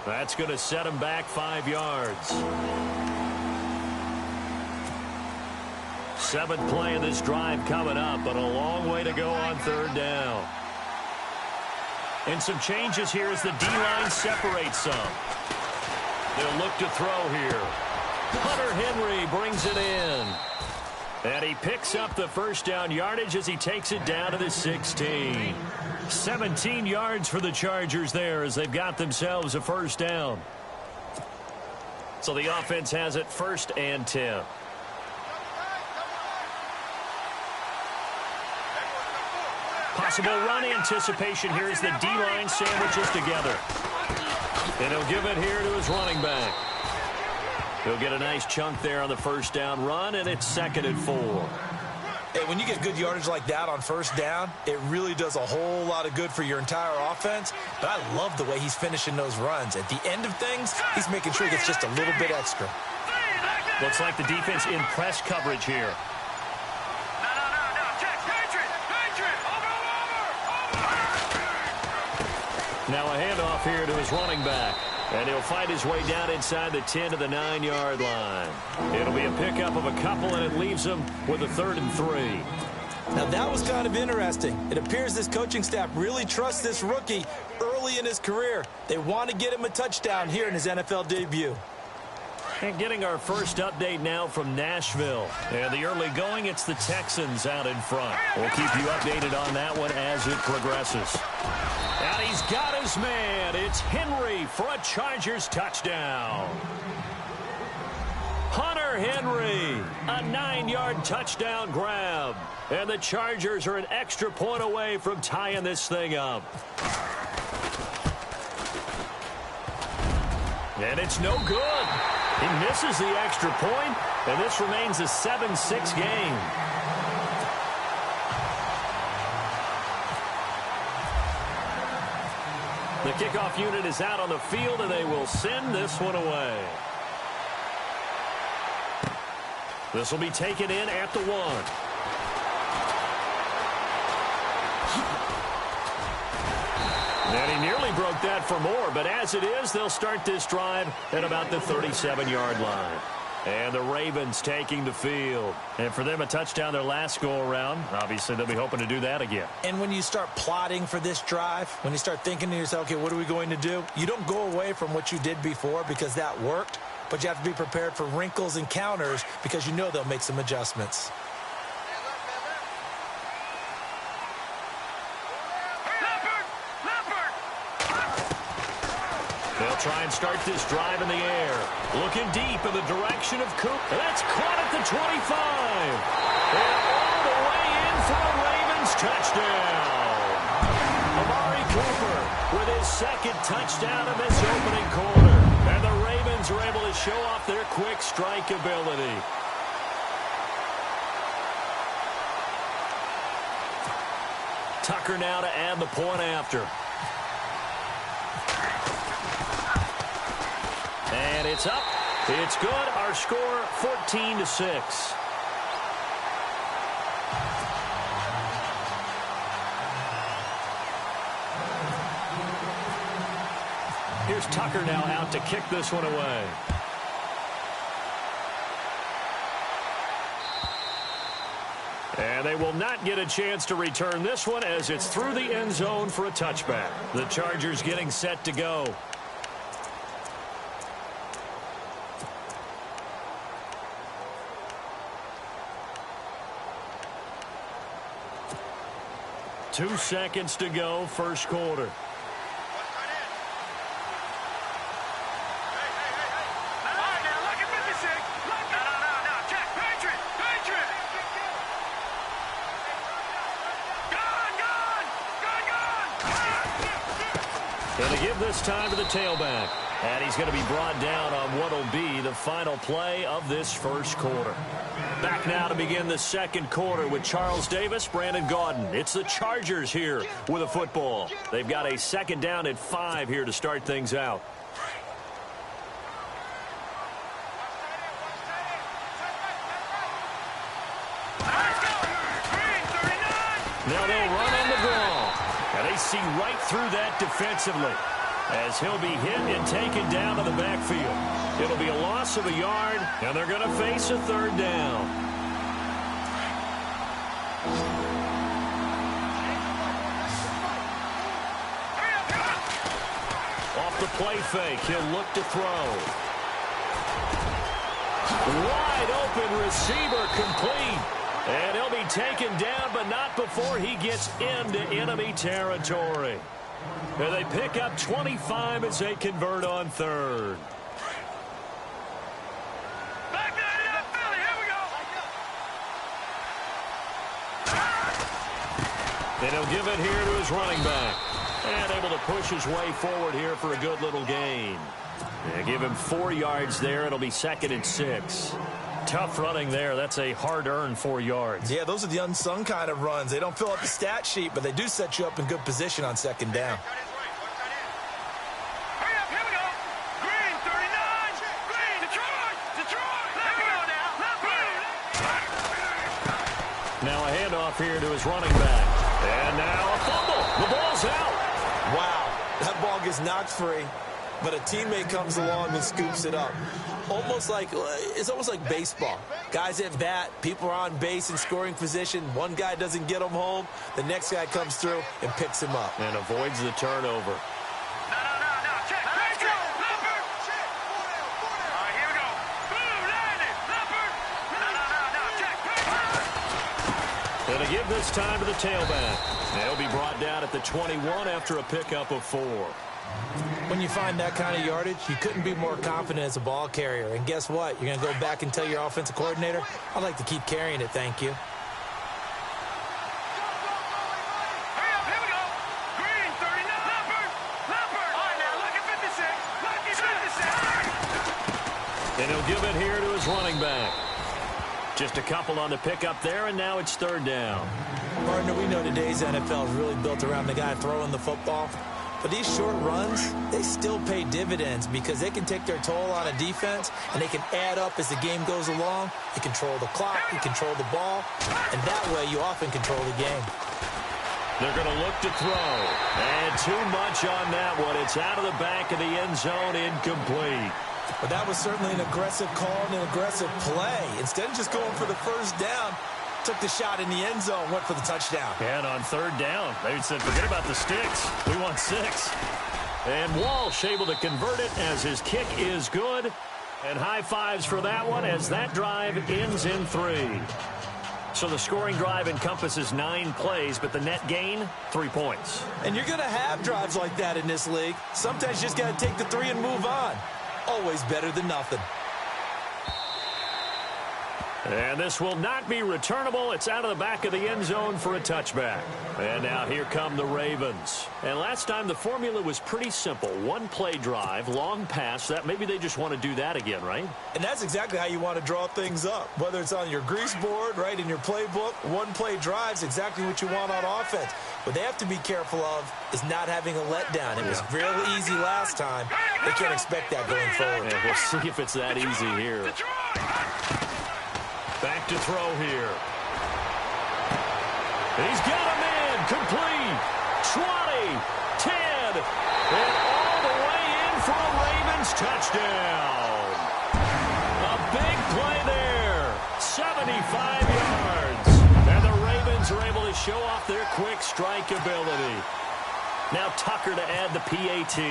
That's going to set him back 5 yards. 7th play of this drive coming up, but a long way to go on 3rd down. And some changes here as the D-line separates some. They'll look to throw here. Hunter Henry brings it in. And he picks up the first down yardage as he takes it down to the 16. 17 yards for the Chargers there as they've got themselves a first down. So the offense has it 1st and 10. Possible run anticipation here as the D-line sandwiches together. And he'll give it here to his running back. He'll get a nice chunk there on the first down run, and it's 2nd and 4. Hey, when you get good yardage like that on first down, it really does a whole lot of good for your entire offense. But I love the way he's finishing those runs. At the end of things, he's making sure he gets just a little bit extra. Looks like the defense in press coverage here. Now a handoff here to his running back. And he'll fight his way down inside the 10 to the 9-yard line. It'll be a pickup of a couple, and it leaves him with a 3rd and 3. Now that was kind of interesting. It appears this coaching staff really trusts this rookie early in his career. They want to get him a touchdown here in his NFL debut. And getting our first update now from Nashville. And the early going, it's the Texans out in front. We'll keep you updated on that one as it progresses. And he's got his man. It's Henry for a Chargers touchdown. Hunter Henry, a 9-yard touchdown grab. And the Chargers are an extra point away from tying this thing up. And it's no good. He misses the extra point, and this remains a 7-6 game. The kickoff unit is out on the field, and they will send this one away. This will be taken in at the 1. And he nearly broke that for more, but as it is, they'll start this drive at about the 37-yard line. And the Ravens taking the field. And for them, a touchdown their last go-around. Obviously, they'll be hoping to do that again. And when you start plotting for this drive, when you start thinking to yourself, okay, what are we going to do? You don't go away from what you did before because that worked, but you have to be prepared for wrinkles and counters because you know they'll make some adjustments. They'll try and start this drive in the air. Looking deep in the direction of Coop. That's caught at the 25. And all the way in for a Ravens touchdown. Amari Cooper with his 2nd touchdown of this opening quarter. And the Ravens are able to show off their quick strike ability. Tucker now to add the point after. And it's up. It's good. Our score, 14-6. Here's Tucker now out to kick this one away. And they will not get a chance to return this one as it's through the end zone for a touchback. The Chargers getting set to go. Two seconds to go, first quarter. Going to give this time to the tailback. And he's going to be brought down on what will be the final play of this first quarter. Back now to begin the second quarter with Charles Davis, Brandon Gaudin. It's the Chargers here with a football. They've got a 2nd down and 5 here to start things out. Now they'll run on the draw. And they see right through that defensively. as he'll be hit and taken down to the backfield. It'll be a loss of a yard, and they're going to face a third down. Off the play fake, he'll look to throw. Wide open receiver, complete. And he'll be taken down, but not before he gets into enemy territory. And they pick up 25 as they convert on third. Back there, Philly, here we go. And he'll give it here to his running back. And able to push his way forward here for a good little gain. Yeah, give him 4 yards there. It'll be 2nd and 6. Tough running there. That's a hard-earned 4 yards. Yeah, those are the unsung kind of runs. They don't fill up the stat sheet, but they do set you up in good position on 2nd down. Hurry up, here we go. Green, 39. Green, Detroit. Here we go now. Now a handoff here to his running back. And now a fumble. The ball's out. Wow, that ball gets knocked free, but a teammate comes along and scoops it up. It's almost like baseball. Guys at bat, people are on base in scoring position. One guy doesn't get him home. The next guy comes through and picks him up. And avoids the turnover. No. Check. Leopard. Check. All right, here we go. Boom, landed. Leopard. No. Check. And to give this time to the tailback. They'll be brought down at the 21 after a pickup of 4. When you find that kind of yardage, you couldn't be more confident as a ball carrier. And guess what? You're going to go back and tell your offensive coordinator, I'd like to keep carrying it, thank you. Hurry up, here we go. Green, 39. Leopard. All right, now, look at 56. And he'll give it here to his running back. Just a couple on the pickup there, and now it's 3rd down. Partner, we know today's NFL is really built around the guy throwing the football. But these short runs, they still pay dividends because they can take their toll on a defense, and they can add up as the game goes along. You control the clock, you control the ball, and that way you often control the game. They're going to look to throw. And too much on that one. It's out of the back of the end zone, incomplete. But that was certainly an aggressive call and an aggressive play. Instead of just going for the first down, took the shot in the end zone, went for the touchdown. And on 3rd down, they said, forget about the sticks. We want 6. And Walsh able to convert it as his kick is good. And high fives for that one as that drive ends in 3. So the scoring drive encompasses 9 plays, but the net gain, 3 points. And you're going to have drives like that in this league. Sometimes you just got to take the 3 and move on. Always better than nothing. And this will not be returnable. It's out of the back of the end zone for a touchback. And now here come the Ravens. And last time the formula was pretty simple. 1 play drive, long pass. That maybe they just want to do that again, right? And that's exactly how you want to draw things up. Whether it's on your grease board, right, in your playbook, 1 play drive is exactly what you want on offense. What they have to be careful of is not having a letdown. It was real easy last time. They can't expect that going forward. And we'll see if it's that easy here. Back to throw here. And he's got him in. Complete. 20, 10, and all the way in for a Ravens touchdown. A big play there. 75 yards. And the Ravens are able to show off their quick strike ability. Now Tucker to add the PAT.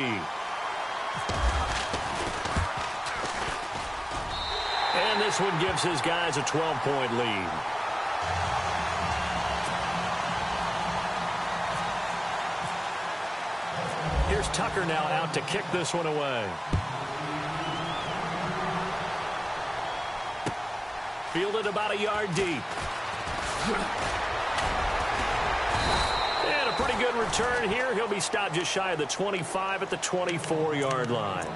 And this one gives his guys a 12-point lead. Here's Tucker now out to kick this one away. Fielded about a yard deep. And a pretty good return here. He'll be stopped just shy of the 25 at the 24-yard line.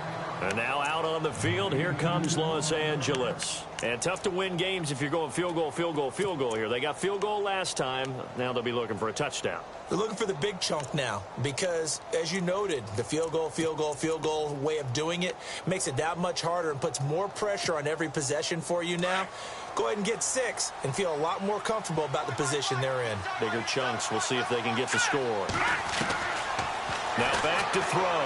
And now out on the field, here comes Los Angeles. And tough to win games if you're going field goal, field goal, field goal here. They got field goal last time. Now they'll be looking for a touchdown. They're looking for the big chunk now because, as you noted, the field goal way of doing it makes it that much harder and puts more pressure on every possession for you now. Go ahead and get 6 and feel a lot more comfortable about the position they're in. Bigger chunks. We'll see if they can get the score. Now back to throw.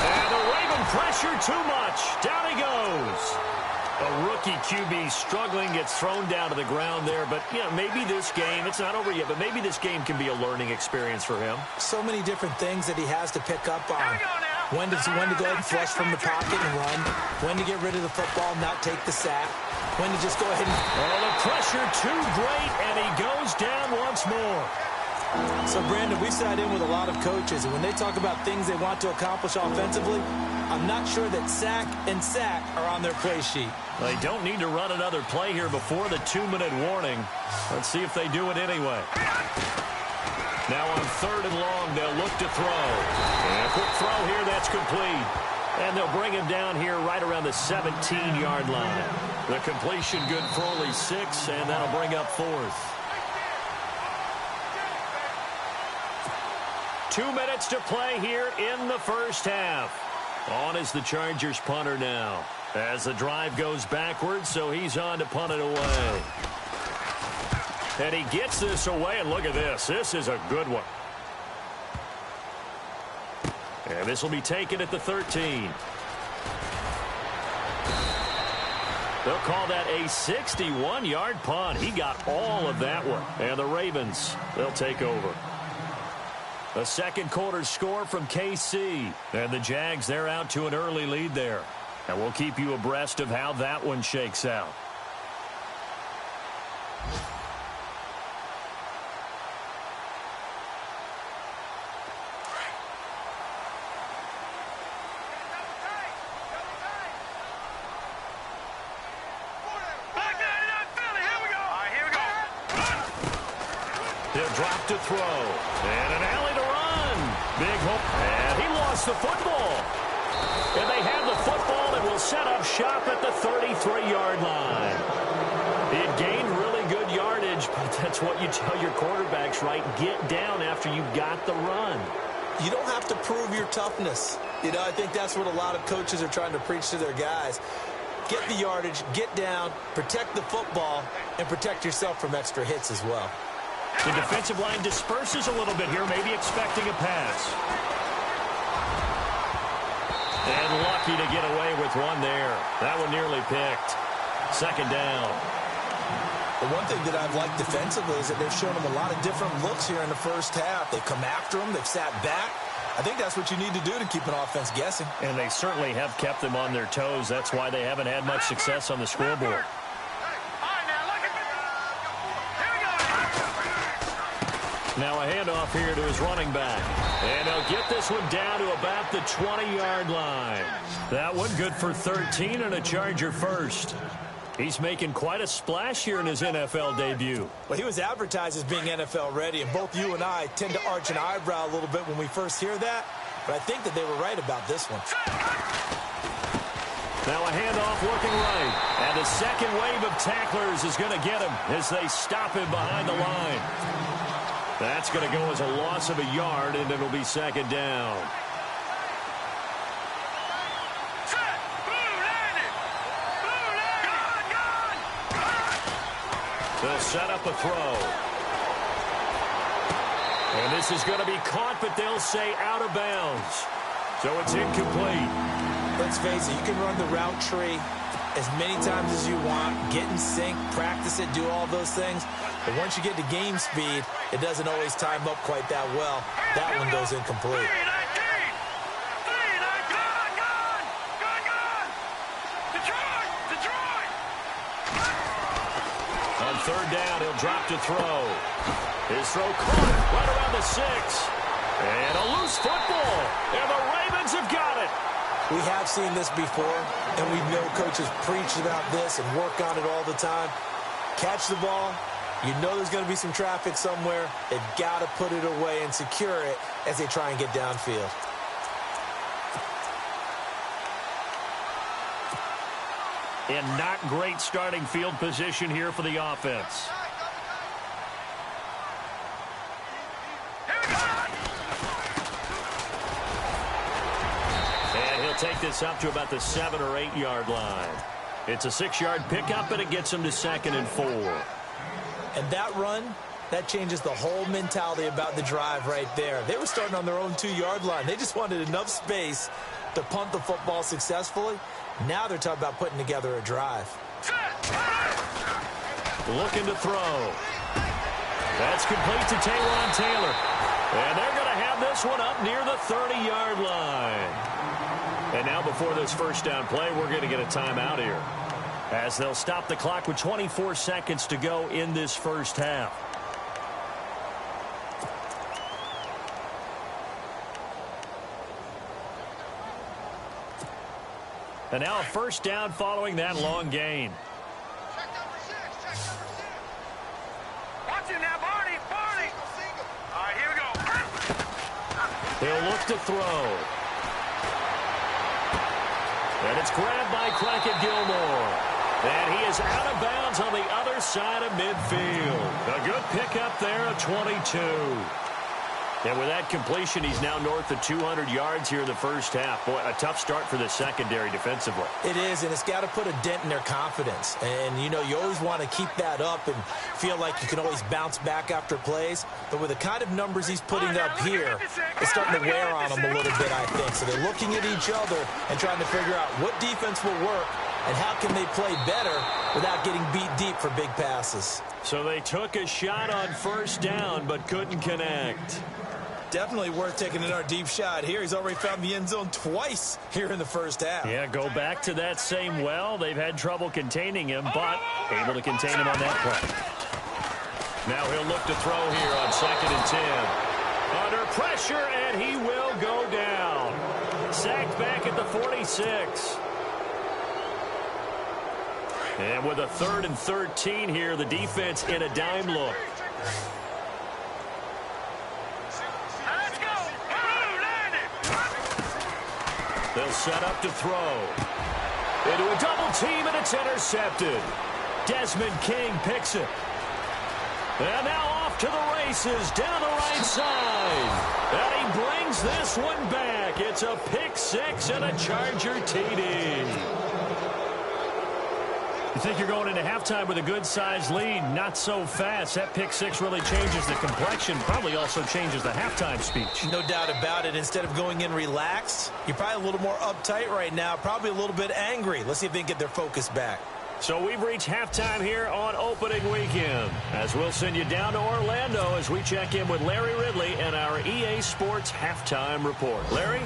And the Raven pressure too much. Down he goes. A rookie QB struggling, gets thrown down to the ground there. But, yeah, maybe this game, it's not over yet, but maybe this game can be a learning experience for him. So many different things that he has to pick up on. When to go ahead and flush from the pocket and run. When to get rid of the football, not take the sack. When to just go ahead and... Oh, the pressure too great, and he goes down once more. So, Brandon, we sat in with a lot of coaches, and when they talk about things they want to accomplish offensively, I'm not sure that sack and sack are on their play sheet. They don't need to run another play here before the 2-minute warning. Let's see if they do it anyway. Now on 3rd and long, they'll look to throw. And a quick throw here, that's complete. And they'll bring him down here right around the 17-yard line. The completion good for only 6, and that'll bring up 4th. 2 minutes to play here in the first half. On is the Chargers punter now. As the drive goes backwards, so he's on to punt it away. And he gets this away, and look at this. This is a good one. And this will be taken at the 13. They'll call that a 61-yard punt. He got all of that one. And the Ravens, they'll take over. The second quarter score from KC. And the Jags, they're out to an early lead there. And we'll keep you abreast of how that one shakes out. He'll drop to throw. And an alley to run. Big hope. And he lost the football. And they have the football and will set up shop at the 33-yard line. It gained really good yardage, but that's what you tell your quarterbacks, right? Get down after you got the run. You don't have to prove your toughness. You know, I think that's what a lot of coaches are trying to preach to their guys. Get the yardage, get down, protect the football, and protect yourself from extra hits as well. The defensive line disperses a little bit here, maybe expecting a pass. And lucky to get away with one there. That one nearly picked. Second down. The one thing that I've liked defensively is that they've shown them a lot of different looks here in the first half. They've come after them. They've sat back. I think that's what you need to do to keep an offense guessing. And they certainly have kept them on their toes. That's why they haven't had much success on the scoreboard. Now a handoff here to his running back. And he'll get this one down to about the 20-yard line. That one good for 13 and a Charger first. He's making quite a splash here in his NFL debut. Well, he was advertised as being NFL ready, and both you and I tend to arch an eyebrow a little bit when we first hear that. But I think that they were right about this one. Now a handoff looking right. And the second wave of tacklers is going to get him as they stop him behind the line. That's going to go as a loss of a yard, and it'll be second down. They'll set up a throw. And this is going to be caught, but they'll say out of bounds. So it's incomplete. Let's face it, you can run the route tree as many times as you want, get in sync, practice it, do all those things. But once you get to game speed, it doesn't always time up quite that well. That one goes incomplete. On third down, he'll drop to throw. His throw caught right around the 6. And a loose football. And the Ravens have got it. We have seen this before, and we know coaches preach about this and work on it all the time. Catch the ball. You know there's going to be some traffic somewhere. They've got to put it away and secure it as they try and get downfield. And not great starting field position here for the offense. And he'll take this up to about the 7 or 8 yard line. It's a 6-yard pickup, and it gets him to 2nd and 4. And that run That changes the whole mentality about the drive right there. They were starting on their own 2-yard line. They just wanted enough space to punt the football successfully. Now they're talking about putting together a drive. Looking to throw. That's complete to Taywan Taylor. And they're going to have this one up near the 30-yard line. And now before this first down play, we're going to get a timeout here, as they'll stop the clock with 24 seconds to go in this first half. And now a first down following that long gain. Check number 6. Check number 6. Watch it now, Barney. Barney. All right, here we go. He'll look to throw. And it's grabbed by Crockett Gilmore. And he is out of bounds on the other side of midfield. A good pickup there of 22. And with that completion, he's now north of 200 yards here in the first half. Boy, a tough start for the secondary defensively. It is, and it's got to put a dent in their confidence. And, you know, you always want to keep that up and feel like you can always bounce back after plays. But with the kind of numbers he's putting up here, it's starting to wear on them a little bit, I think. So they're looking at each other and trying to figure out what defense will work and how can they play better without getting beat deep for big passes. So they took a shot on first down but couldn't connect. Definitely worth taking another deep shot here. He's already found the end zone twice here in the first half. Yeah, go back to that same well. They've had trouble containing him, but able to contain him on that play. Now he'll look to throw here on 2nd and 10. Under pressure, and he will go down. Sacked back at the 46. And with a 3rd and 13 here, the defense in a dime look. They'll set up to throw. Into a double team, and it's intercepted. Desmond King picks it. And now off to the races, down the right side. And he brings this one back. It's a pick 6 and a Charger TD. You think you're going into halftime with a good-sized lead? Not so fast. That pick 6 really changes the complexion, probably also changes the halftime speech. No doubt about it. Instead of going in relaxed, you're probably a little more uptight right now, probably a little bit angry. Let's see if they can get their focus back. So we've reached halftime here on opening weekend, as we'll send you down to Orlando as we check in with Larry Ridley and our EA Sports halftime report. Larry?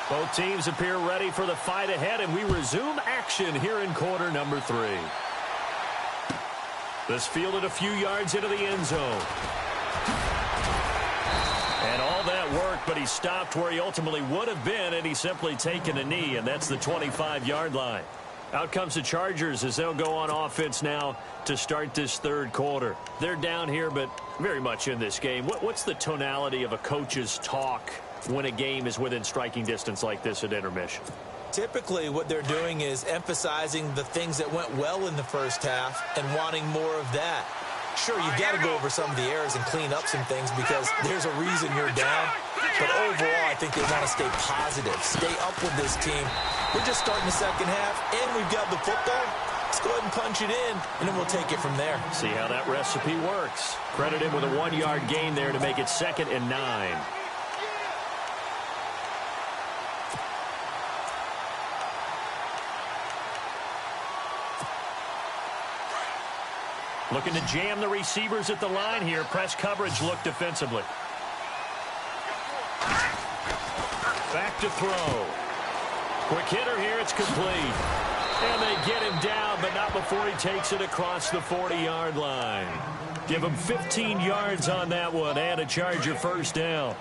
Both teams appear ready for the fight ahead, and we resume action here in quarter number 3. This fielded a few yards into the end zone. And all that work, but he stopped where he ultimately would have been, and he's simply taken a knee, and that's the 25-yard line. Out comes the Chargers as they'll go on offense now to start this third quarter. They're down here, but very much in this game. What's the tonality of a coach's talk when a game is within striking distance like this at intermission? Typically, what they're doing is emphasizing the things that went well in the first half and wanting more of that. Sure, you've got to go over some of the errors and clean up some things because there's a reason you're down. But overall, I think they want to stay positive, stay up with this team. We're just starting the second half, and we've got the football. Let's go ahead and punch it in, and then we'll take it from there. See how that recipe works. Credit him with a 1-yard gain there to make it 2nd and 9. Looking to jam the receivers at the line here. Press coverage look defensively. Back to throw. Quick hitter here. It's complete. And they get him down, but not before he takes it across the 40-yard line. Give him 15 yards on that one and a Charger first down.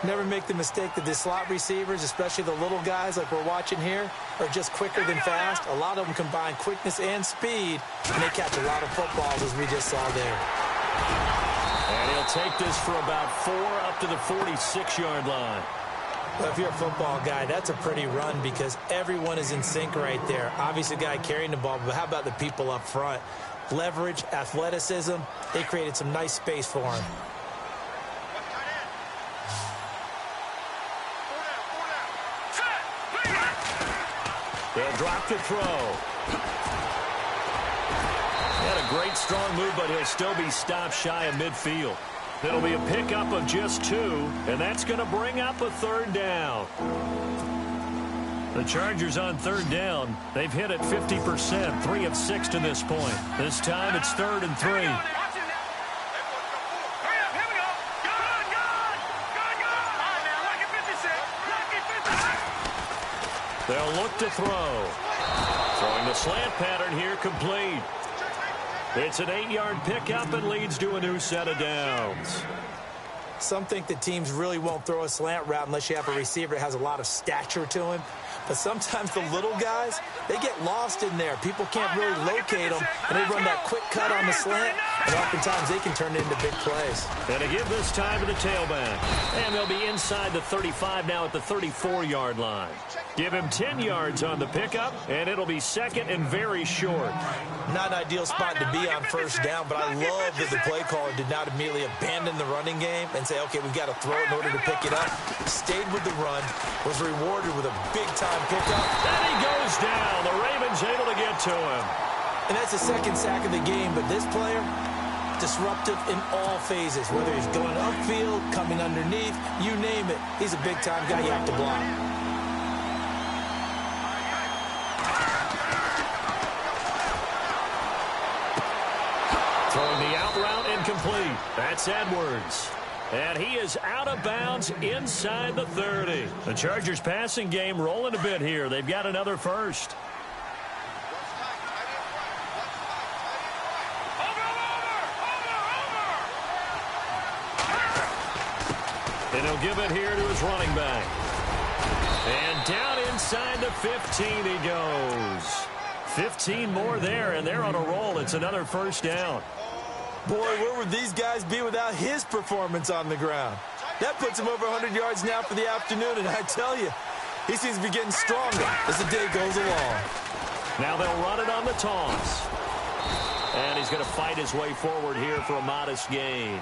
Never make the mistake that the slot receivers, especially the little guys like we're watching here, are just quicker than fast. A lot of them combine quickness and speed, and they catch a lot of footballs, as we just saw there. And he'll take this for about 4 up to the 46-yard line. Well, if you're a football guy, that's a pretty run because everyone is in sync right there. Obviously, the guy carrying the ball, but how about the people up front? Leverage, athleticism, they created some nice space for him. They'll drop to throw. Had a great strong move, but he'll still be stopped shy of midfield. It'll be a pickup of just 2, and that's going to bring up a 3rd down. The Chargers on 3rd down. They've hit it 50%, 3 of 6 to this point. This time it's 3rd and 3. They'll look to throw. Throwing the slant pattern here, complete. It's an 8-yard pickup and leads to a new set of downs. Some think that teams really won't throw a slant route unless you have a receiver that has a lot of stature to him. But sometimes the little guys, they get lost in there. People can't really locate them, and they run that quick cut on the slant, and oftentimes they can turn it into big plays. And to give this time to the tailback. And they'll be inside the 35 now at the 34-yard line. Give him 10 yards on the pickup, and it'll be 2nd and very short. Not an ideal spot to be on 1st down, but I love that the play caller did not immediately abandon the running game and say, okay, we've got to throw it in order to pick it up. Stayed with the run, was rewarded with a big-time pickup. And he goes down. The Ravens able to get to him. And that's the 2nd sack of the game, but this player, disruptive in all phases, whether he's going upfield, coming underneath, you name it. He's a big-time guy you have to block. Throwing the out route incomplete. That's Edwards. And he is out of bounds inside the 30. The Chargers passing game rolling a bit here. They've got another first. And he'll give it here to his running back. And down inside the 15 he goes. 15 more there, and they're on a roll. It's another 1st down. Boy, where would these guys be without his performance on the ground? That puts him over 100 yards now for the afternoon, and I tell you, he seems to be getting stronger as the day goes along. Now they'll run it on the toss. And he's going to fight his way forward here for a modest gain.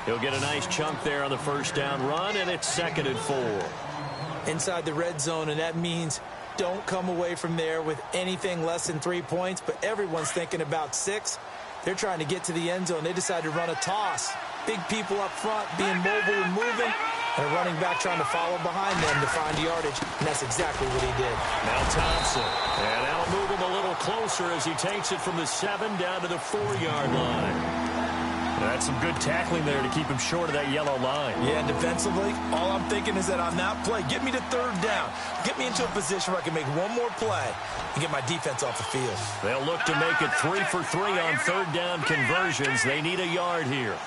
He'll get a nice chunk there on the 1st down run, and it's 2nd and 4. Inside the red zone, and that means don't come away from there with anything less than 3 points, but everyone's thinking about 6. They're trying to get to the end zone. They decide to run a toss. Big people up front being mobile and moving, and a running back trying to follow behind them to find yardage, and that's exactly what he did. Now Thompson, and that'll move him a little closer as he takes it from the 7 down to the 4-yard line. That's some good tackling there to keep him short of that yellow line. Yeah, and defensively, all I'm thinking is that on that play, get me to 3rd down. Get me into a position where I can make one more play and get my defense off the field. They'll look to make it 3 for 3 on 3rd down conversions. They need a yard here.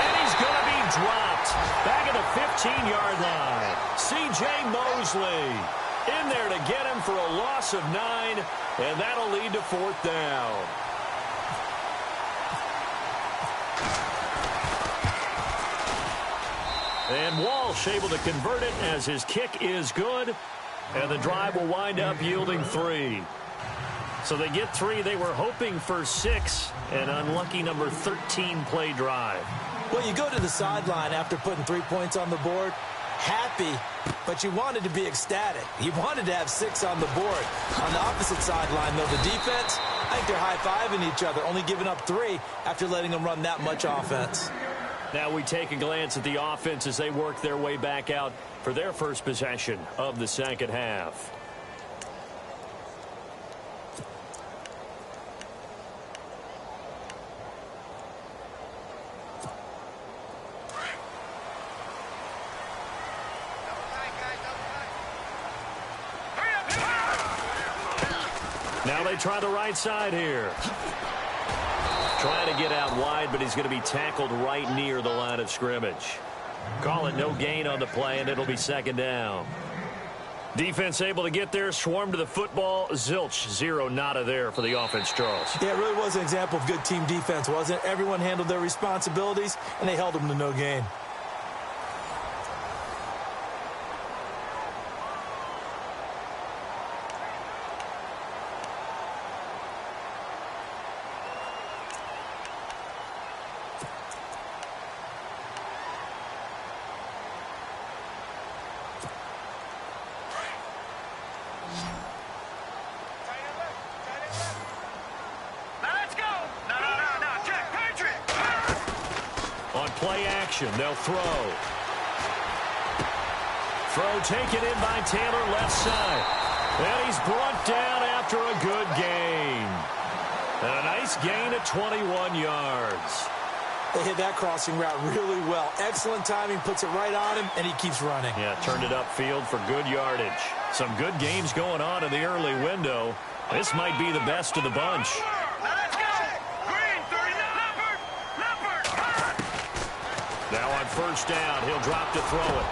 And he's going to be dropped back at the 15-yard line. C.J. Mosley in there to get him for a loss of 9, and that'll lead to 4th down. And Walsh able to convert it as his kick is good, and the drive will wind up yielding 3. So they get 3. They were hoping for 6, an unlucky number 13 play drive. Well, you go to the sideline after putting 3 points on the board, happy, but you wanted to be ecstatic. You wanted to have 6 on the board. On the opposite sideline, though, the defense, I think they're high-fiving each other, only giving up 3 after letting them run that much offense. Now we take a glance at the offense as they work their way back out for their first possession of the 2nd half. Now they try the right side here. Trying to get out wide, but he's going to be tackled right near the line of scrimmage. Call it no gain on the play, and it'll be 2nd down. Defense able to get there, swarm to the football. Zilch, 0 nada there for the offense, Charles. Yeah, it really was an example of good team defense, wasn't it? Everyone handled their responsibilities, and they held them to no gain. On play action, they'll throw. Throw taken in by Taylor, left side. And he's brought down after a good gain. And a nice gain of 21 yards. They hit that crossing route really well. Excellent timing, puts it right on him, and he keeps running. Yeah, turned it upfield for good yardage. Some good games going on in the early window. This might be the best of the bunch. Now on first down, he'll drop to throw it.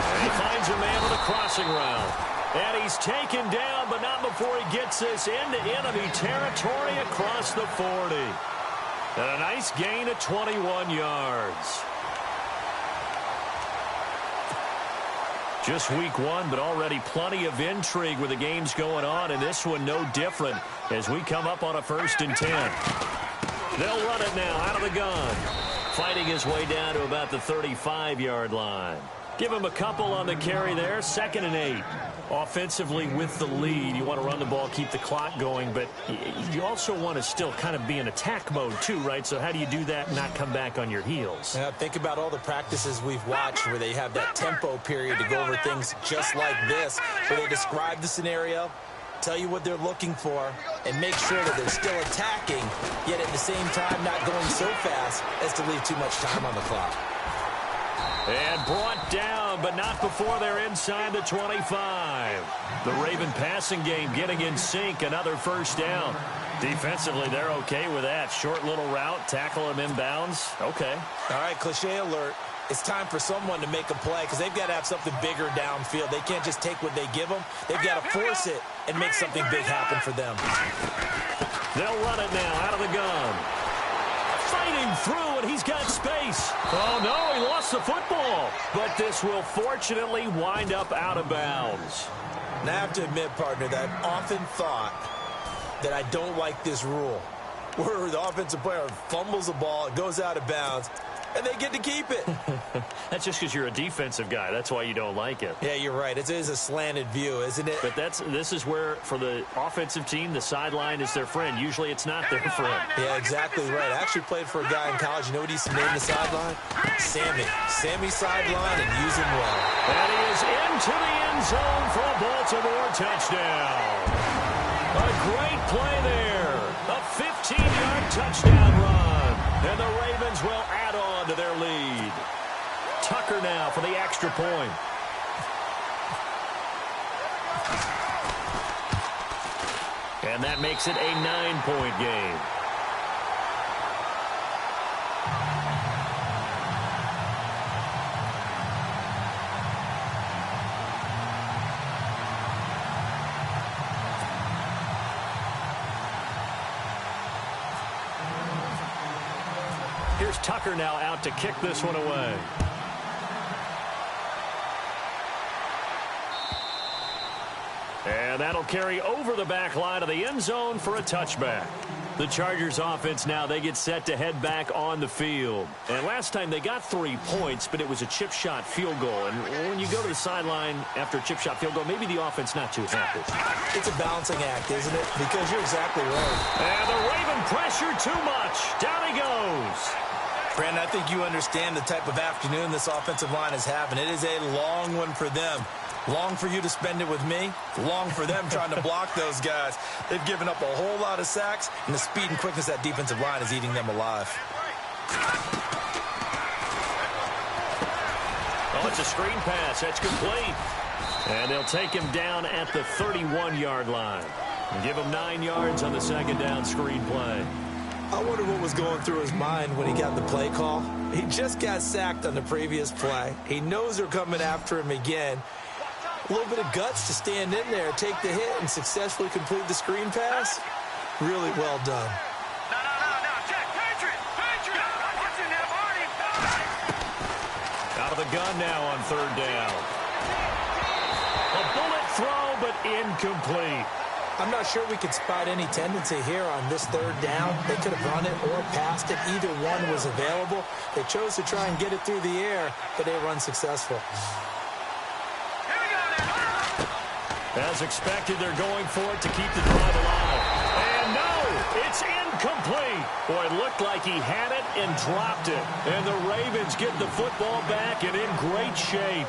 And he finds a man with a crossing route. And he's taken down, but not before he gets this into enemy territory across the 40. And a nice gain of 21 yards. Just week one, but already plenty of intrigue with the games going on, and this one no different as we come up on a 1st and 10. They'll run it now out of the gun. Fighting his way down to about the 35-yard line. Give him a couple on the carry there. 2nd and 8. Offensively with the lead, you want to run the ball, keep the clock going, but you also want to still kind of be in attack mode too, right? So how do you do that and not come back on your heels? Yeah, think about all the practices we've watched where they have that tempo period to go over things just like this, where they describe the scenario, tell you what they're looking for, and make sure that they're still attacking, yet at the same time not going so fast as to leave too much time on the clock. And brought down, but not before they're inside the 25. The Raven passing game getting in sync, another 1st down. Defensively, they're okay with that. Short little route, tackle him inbounds. Okay. All right, cliche alert. It's time for someone to make a play because they've got to have something bigger downfield. They can't just take what they give them. They've got to force it and make something big happen for them. They'll run it now out of the gun. Fighting through, and he's got space. Oh, no, he lost the football. But this will fortunately wind up out of bounds. And I have to admit, partner, that I've often thought that I don't like this rule, where the offensive player fumbles the ball, it goes out of bounds, and they get to keep it. That's just because you're a defensive guy. That's why you don't like it. Yeah, you're right. It is a slanted view, isn't it? But this is where, for the offensive team, the sideline is their friend. Usually it's not their friend. Yeah, exactly right. I actually played for a guy in college. You know what he used to name the sideline? Sammy. Sammy sideline, and use him well. And he is into the end zone for a Baltimore touchdown. A great play there. A 15-yard touchdown run. And the Ravens will add on to their lead. Tucker now for the extra point. And that makes it a 9-point game. Here's Tucker now out to kick this one away. And that'll carry over the back line of the end zone for a touchback. The Chargers offense now, they get set to head back on the field. And last time they got 3 points, but it was a chip shot field goal. And when you go to the sideline after a chip shot field goal, maybe the offense not too happy. It's a balancing act, isn't it? Because you're exactly right. And the Raven pressure too much. Down he goes. Brandon, I think you understand the type of afternoon this offensive line is having. It is a long one for them. Long for you to spend it with me. Long for them trying to block those guys. They've given up a whole lot of sacks, and the speed and quickness of that defensive line is eating them alive. Oh, it's a screen pass. That's complete. And they'll take him down at the 31-yard line. And give him 9 yards on the 2nd down screen play. I wonder what was going through his mind when he got the play call. He just got sacked on the previous play. He knows they're coming after him again. A little bit of guts to stand in there, take the hit, and successfully complete the screen pass. Really well done. No. Check. Patriot. Out of the gun now on 3rd down. A bullet throw, but incomplete. I'm not sure we could spot any tendency here on this 3rd down. They could have run it or passed it. Either one was available. They chose to try and get it through the air, but they were unsuccessful. As expected, they're going for it to keep the drive alive. And no, it's incomplete. Boy, it looked like he had it and dropped it. And the Ravens get the football back and in great shape.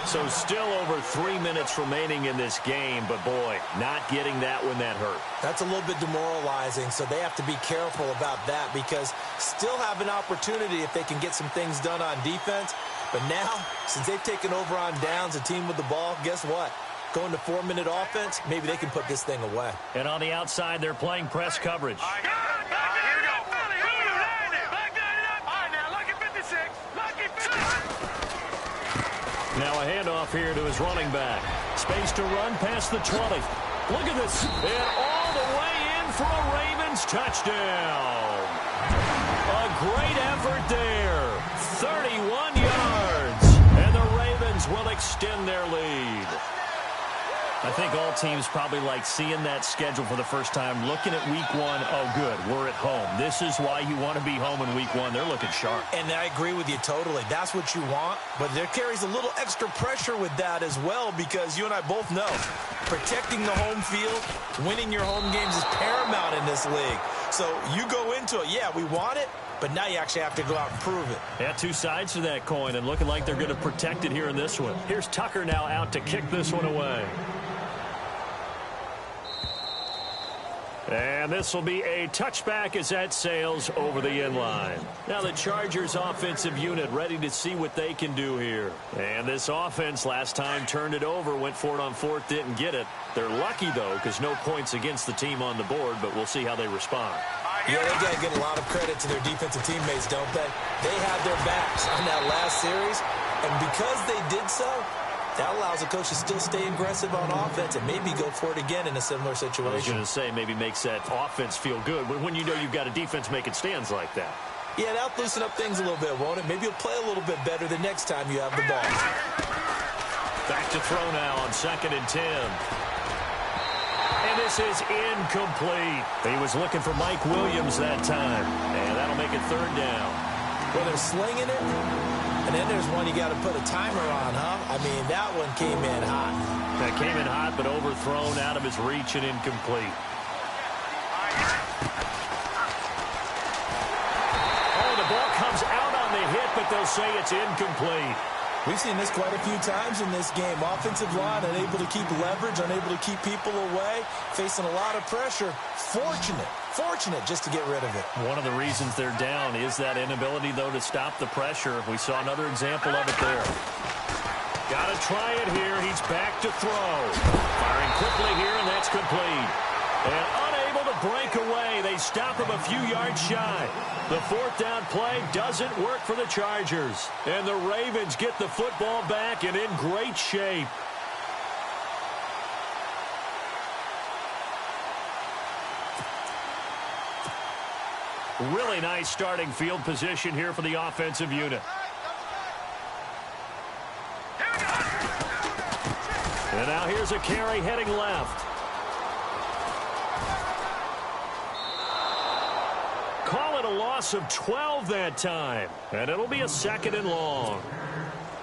So still over 3 minutes remaining in this game, but boy, not getting that when that hurt. That's a little bit demoralizing, so they have to be careful about that because still have an opportunity if they can get some things done on defense. But now, since they've taken over on downs, a team with the ball, guess what? Going to 4-minute offense, maybe they can put this thing away. And on the outside, they're playing press coverage. Now a handoff here to his running back. Space to run past the 20. Look at this. And all the way in for a Ravens touchdown. A great effort there. 31 yards. And the Ravens will extend their lead. I think all teams probably like seeing that schedule for the first time, looking at week one. Oh, good, we're at home. This is why you want to be home in week one. They're looking sharp. And I agree with you totally. That's what you want. But there carries a little extra pressure with that as well because you and I both know protecting the home field, winning your home games is paramount in this league. So you go into it, yeah, we want it, but now you actually have to go out and prove it. Yeah, two sides to that coin and looking like they're going to protect it here in this one. Here's Tucker now out to kick this one away. And this will be a touchback as that sails over the end line. Now the Chargers offensive unit ready to see what they can do here. And this offense last time turned it over, went for it on fourth, didn't get it. They're lucky, though, because no points against the team on the board, but we'll see how they respond. Yeah, they got to get a lot of credit to their defensive teammates, don't they? They had their backs on that last series, and because they did so, that allows the coach to still stay aggressive on offense and maybe go for it again in a similar situation. I was going to say maybe makes that offense feel good when you know you've got a defense making stands like that. Yeah, that'll loosen up things a little bit, won't it? Maybe you'll play a little bit better the next time you have the ball. Back to throw now on 2nd and 10. And this is incomplete. He was looking for Mike Williams that time. And that'll make it 3rd down. Well, they're slinging it. And then there's one you got to put a timer on, huh? I mean, that one came in hot. That came in hot, but overthrown out of his reach and incomplete. Oh, the ball comes out on the hit, but they'll say it's incomplete. We've seen this quite a few times in this game. Offensive line unable to keep leverage, unable to keep people away, facing a lot of pressure. Fortunate just to get rid of it. One of the reasons they're down is that inability, though, to stop the pressure. We saw another example of it there. Got to try it here. He's back to throw. Firing quickly here, and that's complete. And unable to break away. They stop him a few yards shy. The 4th down play doesn't work for the Chargers. And the Ravens get the football back and in great shape. Really nice starting field position here for the offensive unit. And now here's a carry heading left. Call it a loss of 12 that time. And it'll be a 2nd and long.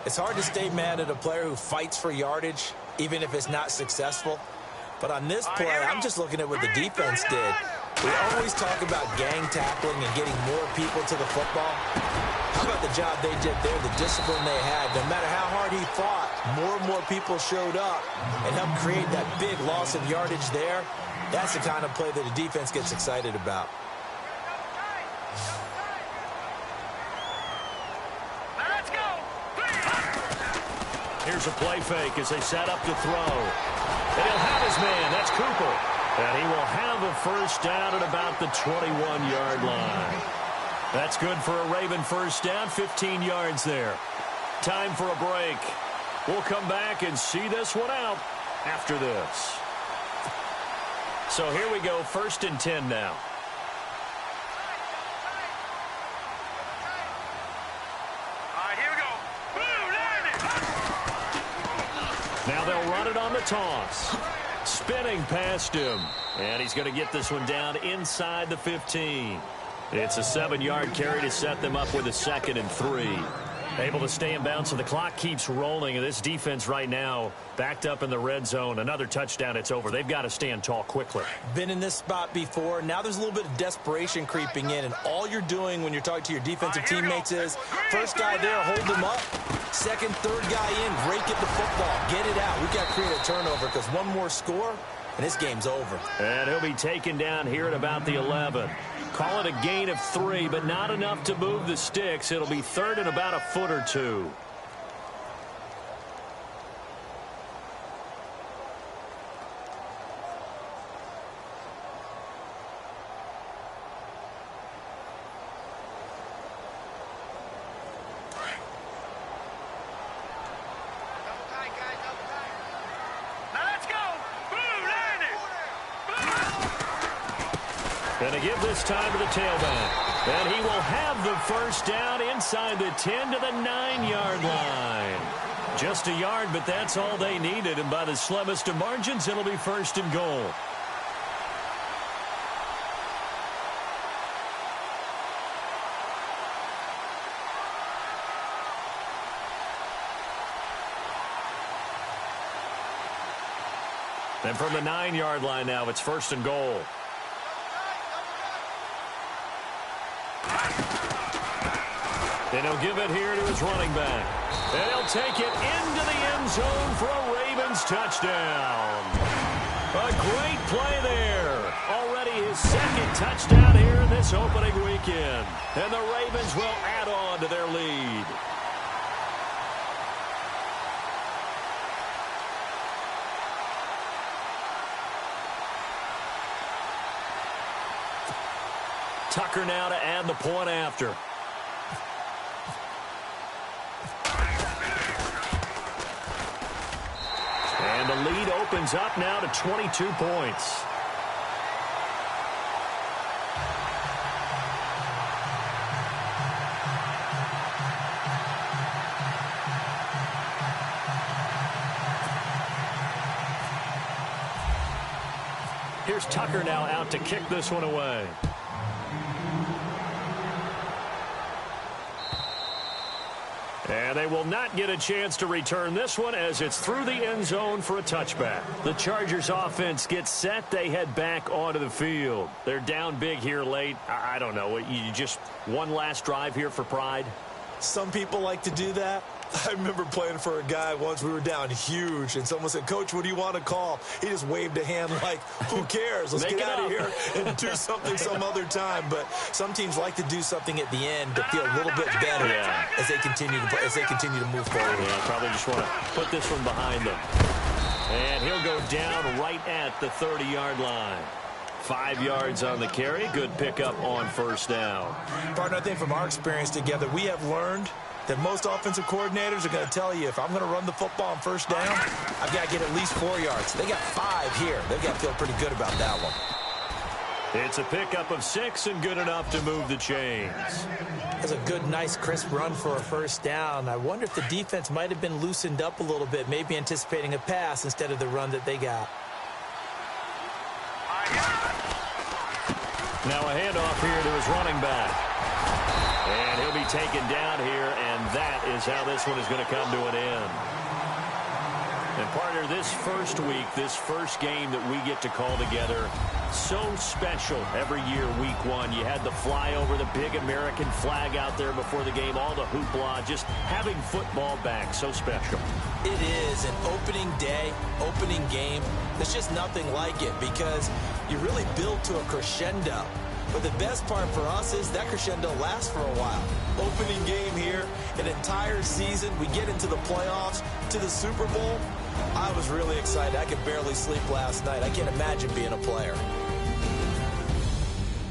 It's hard to stay mad at a player who fights for yardage, even if it's not successful. But on this play, I'm just looking at what the defense did. We always talk about gang tackling and getting more people to the football. How about the job they did there, the discipline they had? No matter how hard he fought, more and more people showed up and helped create that big loss of yardage there. That's the kind of play that the defense gets excited about. Let's go. Here's a play fake as they set up to throw. And he'll have his man. That's Cooper. And he will have a 1st down at about the 21-yard line. That's good for a Raven 1st down, 15 yards there. Time for a break. We'll come back and see this one out after this. So here we go, 1st and 10 now. All right, here we go. Boom, Now they'll run it on the toss. Spinning past him. And he's going to get this one down inside the 15. It's a 7-yard carry to set them up with a 2nd and 3. Able to stay in bounds, so the clock keeps rolling. And this defense right now backed up in the red zone. Another touchdown, it's over. They've got to stand tall quickly. Been in this spot before. Now there's a little bit of desperation creeping in, and all you're doing when you're talking to your defensive teammates is first guy there, hold him up. Second, third guy in, break it the football. Get it out. We've got to create a turnover because one more score, and this game's over. And he'll be taken down here at about the 11. Call it a gain of 3, but not enough to move the sticks. It'll be third and about a foot or two. Going to give this time to the tailback. And he will have the first down inside the 10 to the 9-yard line. Just a yard, but that's all they needed. And by the slimmest of margins, it'll be first and goal. And from the 9-yard line now, it's first and goal. And he'll give it here to his running back. And he'll take it into the end zone for a Ravens touchdown. A great play there. Already his second touchdown here in this opening weekend. And the Ravens will add on to their lead. Tucker now to add the point after. And the lead opens up now to 22 points. Here's Tucker now out to kick this one away. And they will not get a chance to return this one as it's through the end zone for a touchback. The Chargers offense gets set. They head back onto the field. They're down big here late. I don't know. You just one last drive here for pride? Some people like to do that. I remember playing for a guy once. We were down huge, and someone said, "Coach, what do you want to call?" He just waved a hand like, who cares? Let's get out of here and do something some other time. But some teams like to do something at the end to feel a little bit better as they continue to play, as they continue to move forward. Yeah, probably just want to put this one behind them. And he'll go down right at the 30-yard line. 5 yards on the carry. Good pickup on first down. Partner, I think from our experience together, we have learned that most offensive coordinators are going to tell you, if I'm going to run the football on first down, I've got to get at least 4 yards. They got 5 here. They've got to feel pretty good about that one. It's a pickup of 6 and good enough to move the chains. That's a good, nice, crisp run for a first down. I wonder if the defense might have been loosened up a little bit, maybe anticipating a pass instead of the run that they got. Now a handoff here to his running back. And he'll be taken down here, and that is how this one is going to come to an end. And partner, this first week, this first game that we get to call together, so special every year, week 1. You had the flyover, the big American flag out there before the game, all the hoopla, just having football back, so special. It is an opening day, opening game. There's just nothing like it because you really build to a crescendo. But the best part for us is that crescendo lasts for a while. Opening game here, an entire season. We get into the playoffs, to the Super Bowl. I was really excited. I could barely sleep last night. I can't imagine being a player.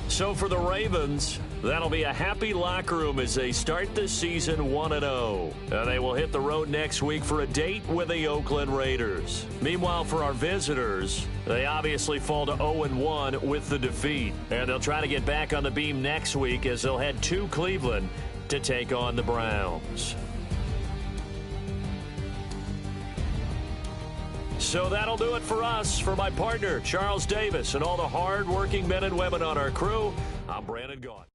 So for the Ravens, that'll be a happy locker room as they start the season 1-0. They will hit the road next week for a date with the Oakland Raiders. Meanwhile, for our visitors, they obviously fall to 0-1 with the defeat. And they'll try to get back on the beam next week as they'll head to Cleveland to take on the Browns. So that'll do it for us. For my partner, Charles Davis, and all the hard-working men and women on our crew, I'm Brandon Gault.